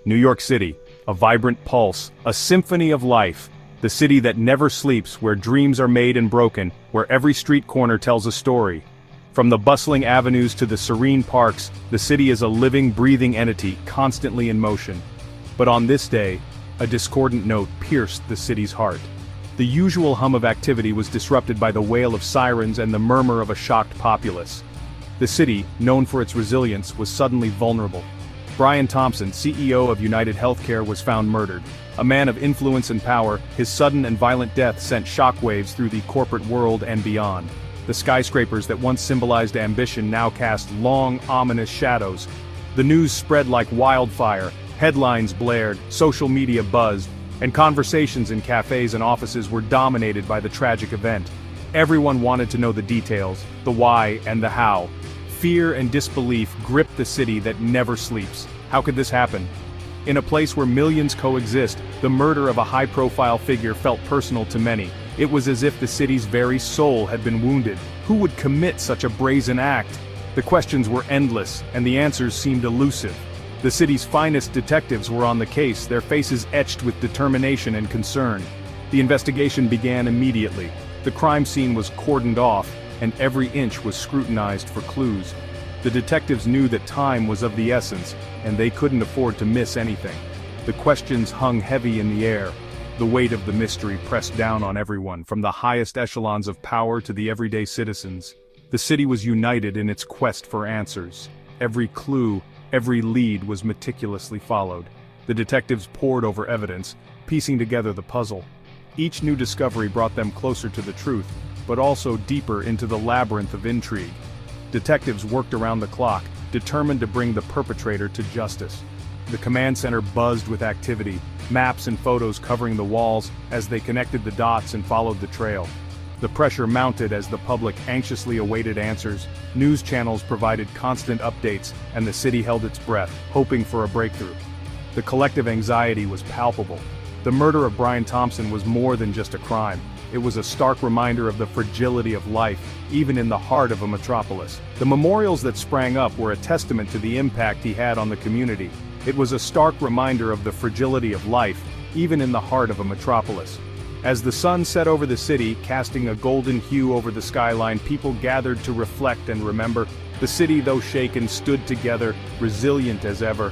New York City, a vibrant pulse, a symphony of life. The city that never sleeps, where dreams are made and broken, where every street corner tells a story. From the bustling avenues to the serene parks, the city is a living, breathing entity, constantly in motion. But on this day, a discordant note pierced the city's heart. The usual hum of activity was disrupted by the wail of sirens and the murmur of a shocked populace. The city, known for its resilience, was suddenly vulnerable. Brian Thompson, CEO of UnitedHealthcare, was found murdered. A man of influence and power, his sudden and violent death sent shockwaves through the corporate world and beyond. The skyscrapers that once symbolized ambition now cast long, ominous shadows. The news spread like wildfire, headlines blared, social media buzzed, and conversations in cafes and offices were dominated by the tragic event. Everyone wanted to know the details, the why and the how. Fear and disbelief gripped the city that never sleeps. How could this happen? In a place where millions coexist, the murder of a high-profile figure felt personal to many. It was as if the city's very soul had been wounded. Who would commit such a brazen act? The questions were endless, and the answers seemed elusive. The city's finest detectives were on the case, their faces etched with determination and concern. The investigation began immediately. The crime scene was cordoned off, and every inch was scrutinized for clues. The detectives knew that time was of the essence, and they couldn't afford to miss anything. The questions hung heavy in the air. The weight of the mystery pressed down on everyone, from the highest echelons of power to the everyday citizens. The city was united in its quest for answers. Every clue, every lead was meticulously followed. The detectives pored over evidence, piecing together the puzzle. Each new discovery brought them closer to the truth, but also deeper into the labyrinth of intrigue. Detectives worked around the clock, determined to bring the perpetrator to justice. The command center buzzed with activity, maps and photos covering the walls as they connected the dots and followed the trail. The pressure mounted as the public anxiously awaited answers. News channels provided constant updates, and the city held its breath, hoping for a breakthrough. The collective anxiety was palpable. The murder of Brian Thompson was more than just a crime. It was a stark reminder of the fragility of life, even in the heart of a metropolis. The memorials that sprang up were a testament to the impact he had on the community. It was a stark reminder of the fragility of life, even in the heart of a metropolis. As the sun set over the city, casting a golden hue over the skyline, people gathered to reflect and remember. The city, though shaken, stood together, resilient as ever.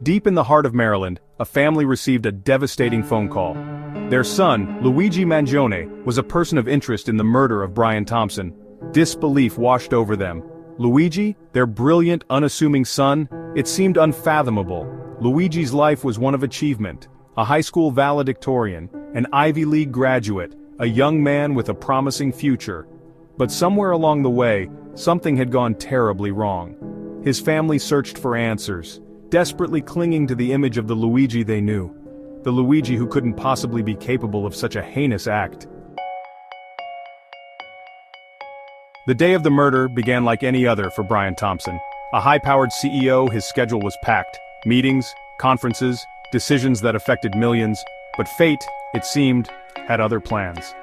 Deep in the heart of Maryland, a family received a devastating phone call. Their son, Luigi Mangione, was a person of interest in the murder of Brian Thompson. Disbelief washed over them. Luigi, their brilliant, unassuming son, it seemed unfathomable. Luigi's life was one of achievement. A high school valedictorian, an Ivy League graduate, a young man with a promising future. But somewhere along the way, something had gone terribly wrong. His family searched for answers, desperately clinging to the image of the Luigi they knew. The Luigi who couldn't possibly be capable of such a heinous act. The day of the murder began like any other for Brian Thompson. A high-powered CEO, his schedule was packed. Meetings, conferences, decisions that affected millions. But fate, it seemed, had other plans.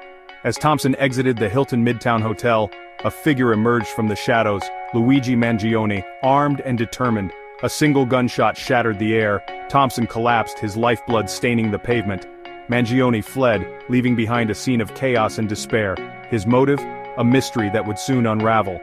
As Thompson exited the Hilton Midtown Hotel, a figure emerged from the shadows, Luigi Mangione, armed and determined. A single gunshot shattered the air. Thompson collapsed, his lifeblood staining the pavement. Mangione fled, leaving behind a scene of chaos and despair. His motive? A mystery that would soon unravel.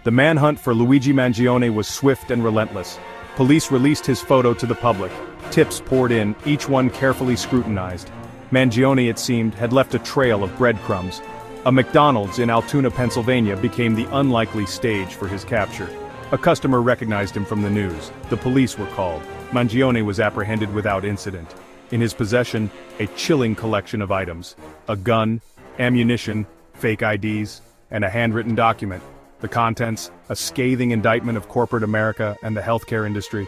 The manhunt for Luigi Mangione was swift and relentless. Police released his photo to the public. Tips poured in, each one carefully scrutinized. Mangione, it seemed, had left a trail of breadcrumbs. A McDonald's in Altoona, Pennsylvania became the unlikely stage for his capture. A customer recognized him from the news. The police were called. Mangione was apprehended without incident. In his possession, a chilling collection of items. A gun, ammunition, fake IDs, and a handwritten document. The contents, a scathing indictment of corporate America and the healthcare industry.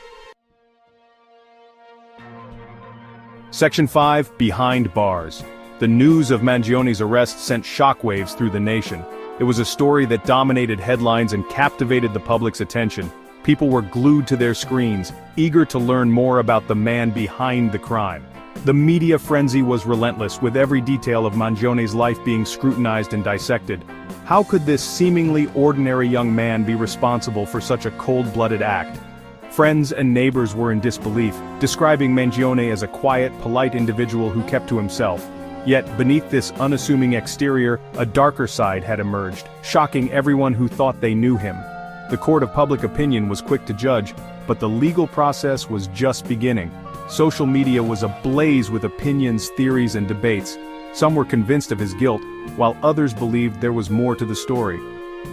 Section 5, Behind Bars. The news of Mangione's arrest sent shockwaves through the nation. It was a story that dominated headlines and captivated the public's attention. People were glued to their screens, eager to learn more about the man behind the crime. The media frenzy was relentless, with every detail of Mangione's life being scrutinized and dissected. How could this seemingly ordinary young man be responsible for such a cold-blooded act? Friends and neighbors were in disbelief, describing Mangione as a quiet, polite individual who kept to himself. Yet, beneath this unassuming exterior, a darker side had emerged, shocking everyone who thought they knew him. The court of public opinion was quick to judge, but the legal process was just beginning. Social media was ablaze with opinions, theories, and debates. Some were convinced of his guilt, while others believed there was more to the story.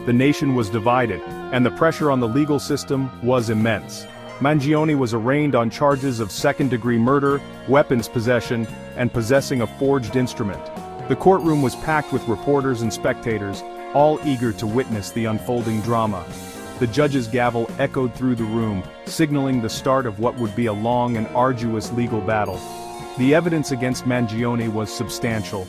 The nation was divided, and the pressure on the legal system was immense. Mangione was arraigned on charges of second-degree murder, weapons possession, and possessing a forged instrument. The courtroom was packed with reporters and spectators, all eager to witness the unfolding drama. The judge's gavel echoed through the room, signaling the start of what would be a long and arduous legal battle. The evidence against Mangione was substantial.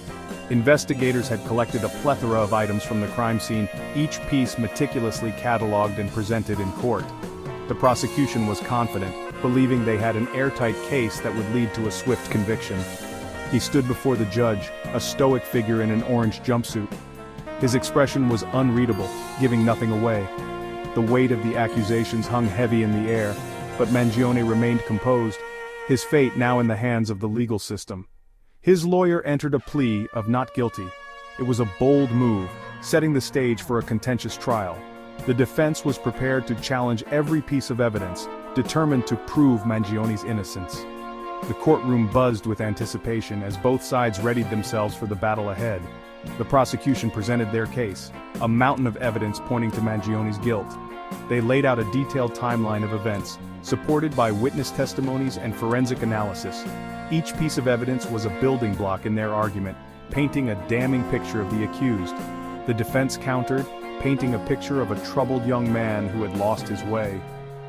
Investigators had collected a plethora of items from the crime scene, each piece meticulously catalogued and presented in court. The prosecution was confident, believing they had an airtight case that would lead to a swift conviction. He stood before the judge, a stoic figure in an orange jumpsuit. His expression was unreadable, giving nothing away. The weight of the accusations hung heavy in the air, but Mangione remained composed, his fate now in the hands of the legal system. His lawyer entered a plea of not guilty. It was a bold move, setting the stage for a contentious trial. The defense was prepared to challenge every piece of evidence, determined to prove Mangione's innocence. The courtroom buzzed with anticipation as both sides readied themselves for the battle ahead. The prosecution presented their case, a mountain of evidence pointing to Mangione's guilt. They laid out a detailed timeline of events, supported by witness testimonies and forensic analysis. Each piece of evidence was a building block in their argument, painting a damning picture of the accused. The defense countered, painting a picture of a troubled young man who had lost his way.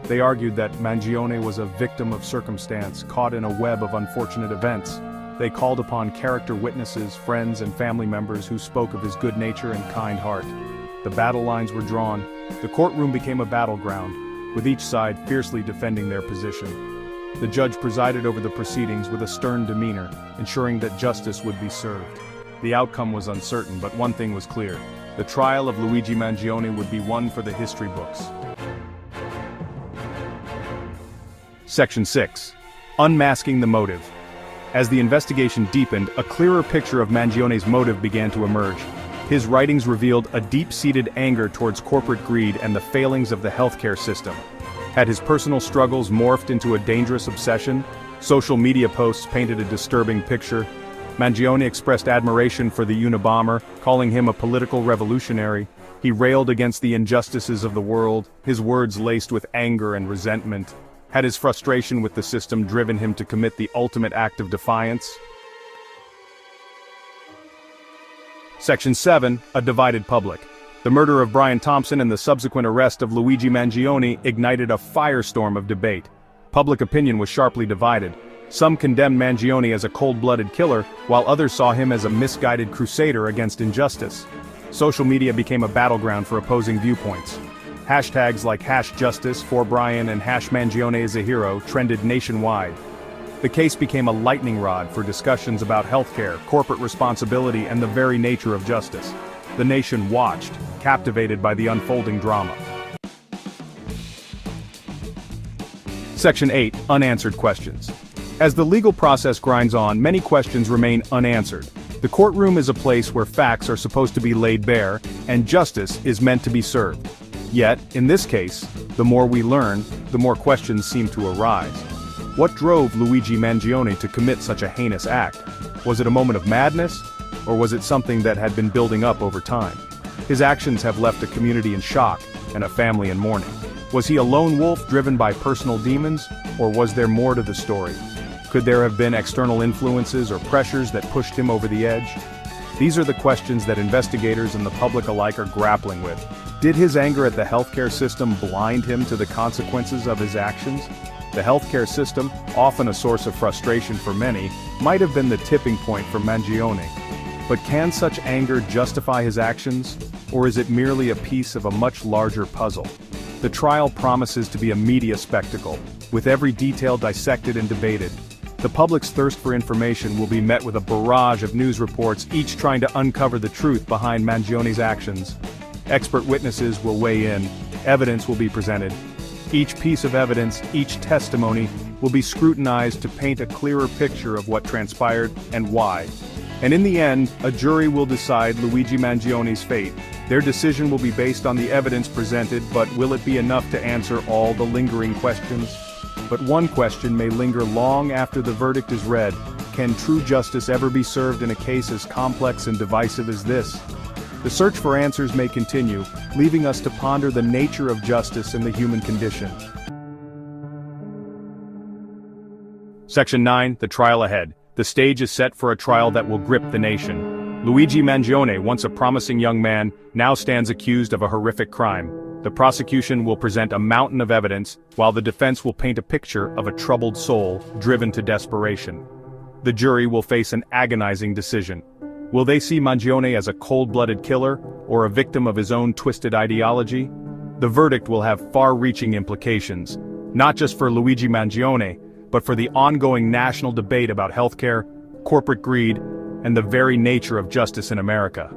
They argued that Mangione was a victim of circumstance, caught in a web of unfortunate events. They called upon character witnesses, friends, and family members who spoke of his good nature and kind heart. The battle lines were drawn. The courtroom became a battleground, with each side fiercely defending their position. The judge presided over the proceedings with a stern demeanor, ensuring that justice would be served. The outcome was uncertain, but one thing was clear. The trial of Luigi Mangione would be one for the history books. Section 6. Unmasking the motive. As the investigation deepened, a clearer picture of Mangione's motive began to emerge. His writings revealed a deep-seated anger towards corporate greed and the failings of the healthcare system. Had his personal struggles morphed into a dangerous obsession? Social media posts painted a disturbing picture. Mangione expressed admiration for the Unabomber, calling him a political revolutionary. He railed against the injustices of the world, his words laced with anger and resentment. Had his frustration with the system driven him to commit the ultimate act of defiance? Section 7. A divided public. The murder of Brian Thompson and the subsequent arrest of Luigi Mangione ignited a firestorm of debate. Public opinion was sharply divided. Some condemned Mangione as a cold-blooded killer, while others saw him as a misguided crusader against injustice. Social media became a battleground for opposing viewpoints. Hashtags like #JusticeForBrian and #Mangione is a hero trended nationwide. The case became a lightning rod for discussions about healthcare, corporate responsibility, and the very nature of justice. The nation watched, captivated by the unfolding drama. Section 8. Unanswered questions. As the legal process grinds on, many questions remain unanswered. The courtroom is a place where facts are supposed to be laid bare, and justice is meant to be served. Yet, in this case, the more we learn, the more questions seem to arise. What drove Luigi Mangione to commit such a heinous act? Was it a moment of madness, or was it something that had been building up over time? His actions have left a community in shock, and a family in mourning. Was he a lone wolf driven by personal demons, or was there more to the story? Could there have been external influences or pressures that pushed him over the edge? These are the questions that investigators and the public alike are grappling with. Did his anger at the healthcare system blind him to the consequences of his actions? The healthcare system, often a source of frustration for many, might have been the tipping point for Mangione. But can such anger justify his actions, or is it merely a piece of a much larger puzzle? The trial promises to be a media spectacle, with every detail dissected and debated. The public's thirst for information will be met with a barrage of news reports, each trying to uncover the truth behind Mangione's actions. Expert witnesses will weigh in, evidence will be presented. Each piece of evidence, each testimony, will be scrutinized to paint a clearer picture of what transpired and why. And in the end, a jury will decide Luigi Mangione's fate. Their decision will be based on the evidence presented, but will it be enough to answer all the lingering questions? But one question may linger long after the verdict is read: can true justice ever be served in a case as complex and divisive as this? The search for answers may continue, leaving us to ponder the nature of justice and the human condition. Section 9, the trial ahead. The stage is set for a trial that will grip the nation. Luigi Mangione, once a promising young man, now stands accused of a horrific crime. The prosecution will present a mountain of evidence, while the defense will paint a picture of a troubled soul, driven to desperation. The jury will face an agonizing decision. Will they see Mangione as a cold-blooded killer, or a victim of his own twisted ideology? The verdict will have far-reaching implications, not just for Luigi Mangione, but for the ongoing national debate about healthcare, corporate greed, and the very nature of justice in America.